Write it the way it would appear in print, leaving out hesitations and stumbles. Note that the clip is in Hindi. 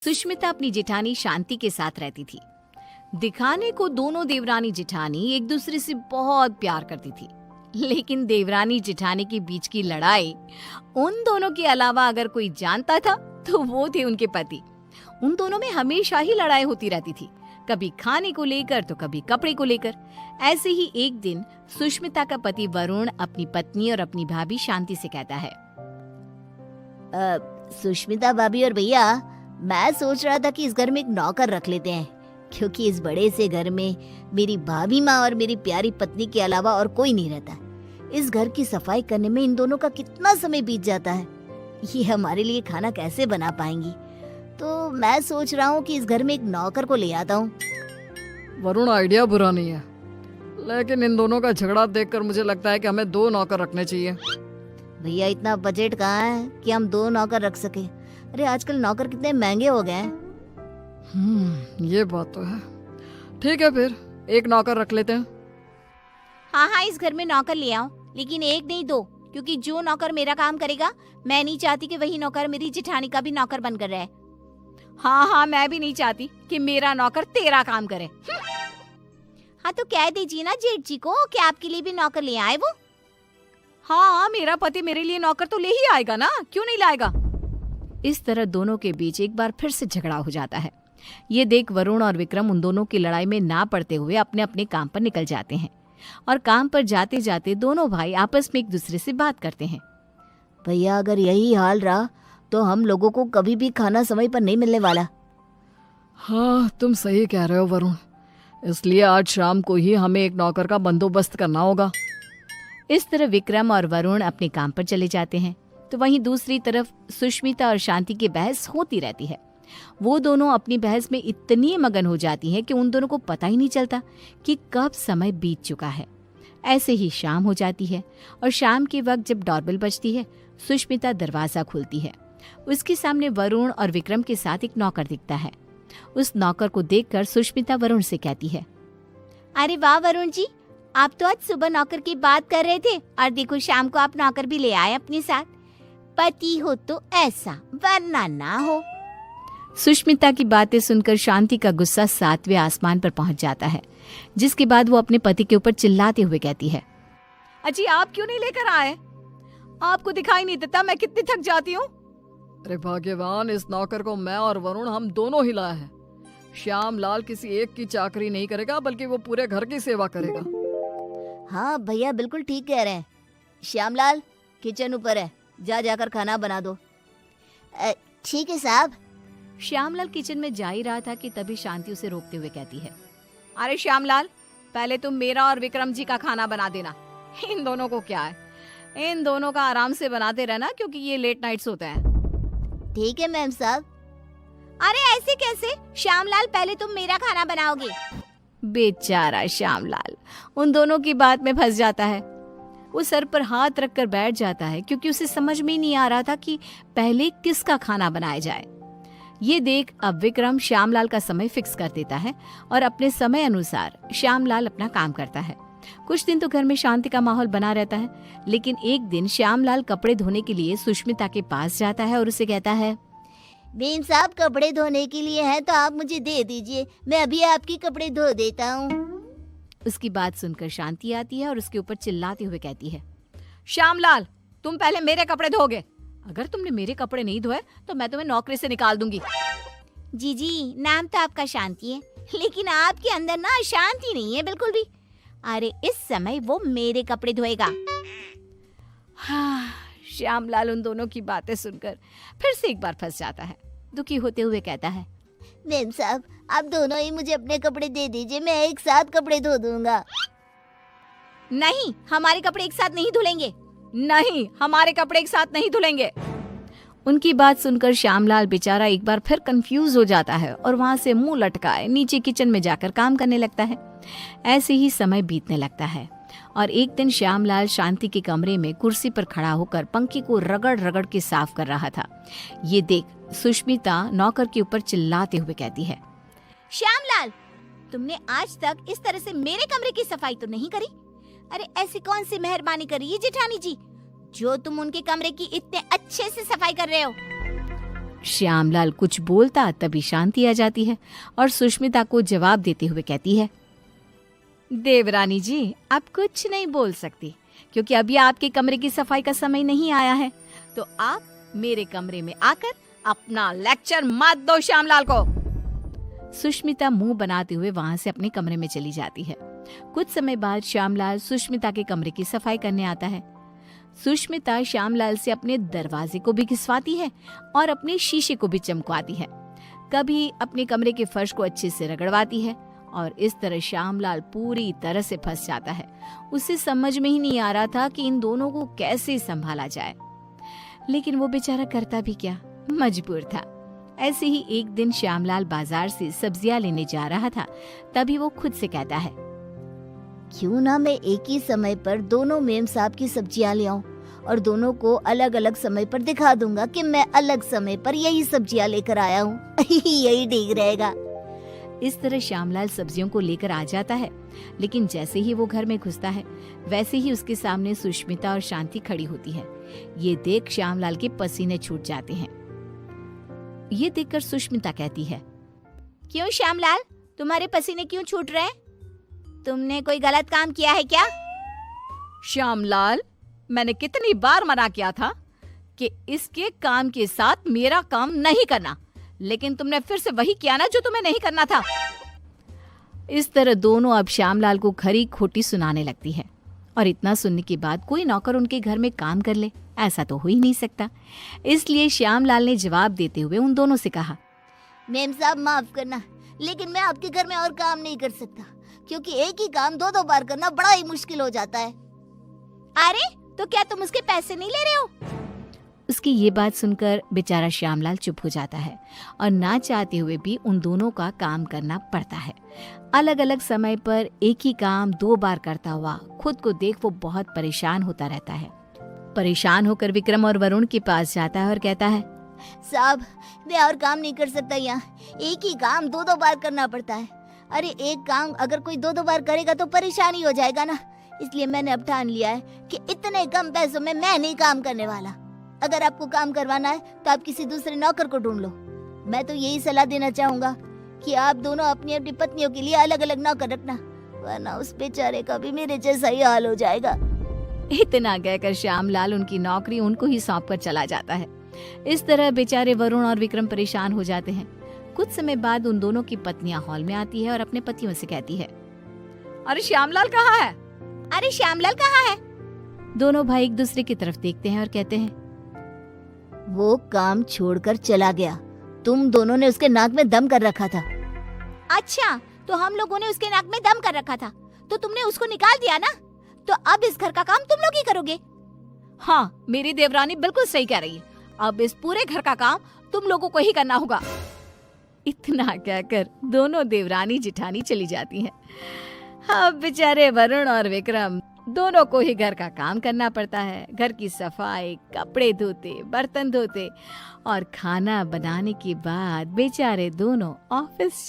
सुष्मिता अपनी जेठानी शांति के साथ रहती थी। दिखाने को दोनों देवरानी जेठानी एक दूसरे से बहुत प्यार करती थी, लेकिन देवरानी जेठानी के बीच की लड़ाई उन दोनों के अलावा अगर कोई जानता था तो वो थे उनके पति। उन दोनों में हमेशा ही लड़ाई होती रहती थी, कभी खाने को लेकर तो कभी कपड़े को लेकर। ऐसे ही एक दिन सुष्मिता का पति वरुण अपनी पत्नी और अपनी भाभी शांति से कहता है, सुष्मिता भाभी और भैया, मैं सोच रहा था कि इस घर में एक नौकर रख लेते हैं, क्योंकि इस बड़े से घर में मेरी भाभी माँ और मेरी प्यारी पत्नी के अलावा और कोई नहीं रहता। इस घर की सफाई करने में इन दोनों का कितना समय बीत जाता है, ये हमारे लिए खाना कैसे बना पाएंगी। तो मैं सोच रहा हूँ कि इस घर में एक नौकर को ले आता हूँ। वरुण, आइडिया बुरा नहीं है, लेकिन इन दोनों का झगड़ा देखकर मुझे लगता है कि हमें 2 नौकर रखने चाहिए। भैया, इतना बजट कहाँ है कि हम 2 नौकर रख सके। अरे आजकल नौकर कितने महंगे हो गए हैं। ये बात तो है। ठीक है, फिर 1 नौकर रख लेते हैं। हाँ, इस घर में नौकर ले आओ, लेकिन 1 नहीं 2, क्योंकि जो नौकर मेरा काम करेगा, मैं नहीं चाहती कि वही नौकर मेरी जेठानी का भी नौकर बनकर रहे। हाँ, मैं भी नहीं चाहती कि मेरा नौकर तेरा काम करे। हाँ, तो कह दीजिए ना जेठ जी को कि आपके लिए भी नौकर ले आए वो। हाँ, मेरा पति मेरे लिए नौकर तो ले ही आएगा ना, क्यों नहीं लाएगा। इस तरह दोनों के बीच एक बार फिर से झगड़ा हो जाता है। ये देख वरुण और विक्रम उन दोनों की लड़ाई में ना पड़ते हुए अपने अपने काम पर निकल जाते हैं, और काम पर जाते जाते दोनों भाई आपस में एक दूसरे से बात करते हैं। भैया, अगर यही हाल रहा तो हम लोगों को कभी भी खाना समय पर नहीं मिलने वाला। हाँ, तुम सही कह रहे हो वरुण, इसलिए आज शाम को ही हमें एक नौकर का बंदोबस्त करना होगा। इस तरह विक्रम और वरुण अपने काम पर चले जाते हैं, तो वहीं दूसरी तरफ सुष्मिता और शांति की बहस होती रहती है। वो दोनों अपनी बहस में इतनी मगन हो जाती हैं कि उन दोनों को पता ही नहीं चलता कि कब समय बीत चुका है। ऐसे ही शाम हो जाती है, और शाम के वक्त जब डोरबेल बजती है, सुष्मिता दरवाजा खोलती है। उसके सामने वरुण और विक्रम के साथ एक नौकर दिखता है। उस नौकर को देखकर सुष्मिता वरुण से कहती है, अरे वाह वरुण जी, आप तो आज सुबह नौकर की बात कर रहे थे, और देखो शाम को आप नौकर भी ले आए अपने साथ। पति हो तो ऐसा, वरना ना हो। सुष्मिता की बातें सुनकर शांति का गुस्सा 7वें आसमान पर पहुंच जाता है, जिसके बाद वो अपने पति के ऊपर चिल्लाते हुए कहती है, अजी आप क्यों नहीं लेकर आए? आपको दिखाई नहीं देता मैं कितनी थक जाती हूँ। अरे भाग्यवान, इस नौकर को मैं और वरुण हम दोनों ही लाए हैं। श्याम लाल किसी एक की चाकरी नहीं करेगा, बल्कि वो पूरे घर की सेवा करेगा। हाँ भैया, बिल्कुल ठीक कह रहे हैं। श्यामलाल, किचन ऊपर है, जाकर खाना बना दो। ठीक है साहब। श्यामलाल किचन में जा ही रहा था कि तभी शांति उसे रोकते हुए कहती है, अरे श्यामलाल, पहले तुम मेरा और विक्रम जी का खाना बना देना। इन दोनों को क्या है, इन दोनों का आराम से बनाते रहना, क्योंकि ये लेट नाइट्स होते हैं। ठीक है मैम साहब। अरे ऐसे कैसे? श्यामलाल, पहले तुम मेरा खाना बनाओगे। बेचारा श्यामलाल उन दोनों की बात में फंस जाता है। वो सर पर हाथ रखकर बैठ जाता है, क्योंकि उसे समझ में ही नहीं आ रहा था कि पहले किसका खाना बनाया जाए। ये देख अब विक्रम श्यामलाल का समय फिक्स कर देता है, और अपने समय अनुसार श्यामलाल अपना काम करता है। कुछ दिन तो घर में शांति का माहौल बना रहता है, लेकिन एक दिन श्यामलाल कपड़े धोने के लिए सुष्मिता के पास जाता है और उसे कहता है, बीम साहब, कपड़े धोने के लिए है तो आप मुझे दे दीजिए, मैं अभी आपके कपड़े धो देता हूँ। उसकी बात सुनकर शांति आती है और उसके ऊपर चिल्लाते हुए कहती है, श्यामलाल, तुम पहले मेरे कपड़े धोगे। अगर तुमने मेरे कपड़े नहीं धोए तो मैं तुम्हें नौकरी से निकाल दूंगी। जी, नाम तो आपका शांति है, लेकिन आपके अंदर ना शांति नहीं है बिल्कुल भी। अरे इस समय वो मेरे कपड़े धोएगा। हाँ, श्यामलाल उन दोनों की बातें सुनकर फिर से एक बार फंस जाता है। दुखी होते हुए कहता है, मैम साहब, आप दोनों ही मुझे अपने कपड़े दे दीजिए, मैं एक साथ कपड़े धो दूंगा। नहीं, हमारे कपड़े एक साथ नहीं धुलेंगे। नहीं, हमारे कपड़े एक साथ नहीं धुलेंगे। उनकी बात सुनकर श्यामलाल बेचारा एक बार फिर कंफ्यूज हो जाता है, और वहां से मुंह लटकाए नीचे किचन में जाकर काम करने लगता है। ऐसे ही समय बीतने लगता है, और एक दिन श्यामलाल शांति के कमरे में कुर्सी पर खड़ा होकर पंखे को रगड़ रगड़ के साफ कर रहा था। ये देख सुष्मिता नौकर के ऊपर चिल्लाते हुए कहती है, श्यामलाल, तुमने आज तक इस तरह से मेरे कमरे की सफाई तो नहीं करी। अरे ऐसी कौन सी मेहरबानी करी है जेठानी जी, जो तुम उनके कमरे की इतने अच्छे से सफाई कर रहे हो। श्यामलाल कुछ बोलता तभी शांति आ जाती है और सुष्मिता को जवाब देते हुए कहती है, देवरानी जी, आप कुछ नहीं बोल सकती क्योंकि अभी आपके कमरे की सफाई का समय नहीं आया है, तो आप मेरे कमरे में आकर अपना लेक्चर मत दो श्यामलाल को। सुष्मिता मुंह बनाते हुए वहां से अपने कमरे में चली जाती है। कुछ समय बाद श्यामलाल सुष्मिता के कमरे की सफाई करने आता है। सुष्मिता श्यामलाल से अपने दरवाजे को भी घिसवाती है और अपने शीशे को भी चमकवाती है। कभी अपने कमरे के फर्श को अच्छे से रगड़वाती है और इस तरह श्यामलाल पूरी तरह से फंस जाता है। उसे समझ में ही नहीं आ रहा था कि इन दोनों को कैसे संभाला जाए, लेकिन वो बेचारा करता भी क्या, मजबूर था। ऐसे ही एक दिन श्यामलाल बाजार से सब्जियां लेने जा रहा था, तभी वो खुद से कहता है, क्यों ना मैं एक ही समय पर दोनों मेम साहब की सब्जियां ले आऊं और दोनों को अलग अलग समय पर दिखा दूंगा कि मैं अलग समय पर यही सब्जियां लेकर आया हूँ। यही ठीक रहेगा। इस तरह श्यामलाल सब्जियों को लेकर आ जाता है, लेकिन जैसे ही वो घर में घुसता है वैसे ही उसके सामने सुष्मिता और शांति खड़ी होती है। ये देख श्यामलाल के पसीने छूट जाते हैं। ये देखकर सुष्मिता कहती है, क्यों श्यामलाल, तुम्हारे पसीने क्यों छूट रहे हैं? तुमने कोई गलत काम किया है क्या? श्यामलाल, मैंने कितनी बार मना किया था कि इसके काम के साथ मेरा काम नहीं करना, लेकिन तुमने फिर से वही किया ना जो तुम्हें नहीं करना था। इस तरह दोनों अब श्यामलाल को खरी खोटी सुनाने लगती है और इतना सुनने के बाद कोई नौकर उनके घर में काम कर ले, ऐसा तो हो ही नहीं सकता। इसलिए श्यामलाल ने जवाब देते हुए उन दोनों से कहा, मेम साहब माफ करना, लेकिन मैं आपके घर में और काम नहीं कर सकता क्योंकि एक ही काम दो बार करना बड़ा ही मुश्किल हो जाता है। अरे तो क्या तुम उसके पैसे नहीं ले रहे हो? उसकी ये बात सुनकर बेचारा श्यामलाल चुप हो जाता है और ना चाहते हुए भी उन दोनों का काम करना पड़ता है। अलग अलग समय पर एक ही काम 2 बार करता हुआ खुद को देख वो बहुत परेशान होता रहता है। परेशान होकर विक्रम और वरुण के पास जाता है और कहता है, साहब मैं और काम नहीं कर सकता, यहाँ एक ही काम 2 बार करना पड़ता है। अरे एक काम अगर कोई 2 बार करेगा तो परेशानी हो जाएगा ना, इसलिए मैंने अब ठान लिया है कि इतने कम पैसों में मैं नहीं काम करने वाला। अगर आपको काम करवाना है तो आप किसी दूसरे नौकर को ढूंढ लो। मैं तो यही सलाह देना चाहूंगा कि आप दोनों अपनी अपनी पत्नियों के लिए अलग अलग नौकर रखना, वरना उस बेचारे का भी मेरे जैसा ही हाल हो जाएगा। इतना कहकर श्यामलाल उनकी नौकरी उनको ही सौंप कर चला जाता है। इस तरह बेचारे वरुण और विक्रम परेशान हो जाते हैं। कुछ समय बाद उन दोनों की पत्नियां हॉल में आती है और अपने पतियों से कहती है, अरे श्यामलाल कहाँ है? अरे श्यामलाल कहाँ है? दोनों भाई एक दूसरे की तरफ देखते हैं और कहते हैं, वो काम छोड़कर चला गया, तुम दोनों ने उसके नाक में दम कर रखा था। अच्छा, तो हम लोगों ने उसके नाक में दम कर रखा था तो तुमने उसको निकाल दिया ना, तो अब इस घर का काम तुम लोग ही करोगे। हाँ, मेरी देवरानी बिल्कुल सही कह रही है, अब इस पूरे घर का काम तुम लोगों को ही करना होगा। इतना कहकर दोनों देवरानी जिठानी चली जाती हैं। अब बेचारे वरुण और विक्रम दोनों को ही घर का काम करना पड़ता है। घर की सफाई, कपड़े धोते, बर्तन धोते और खाना बनाने के बाद बेचारे दोनों ऑफिस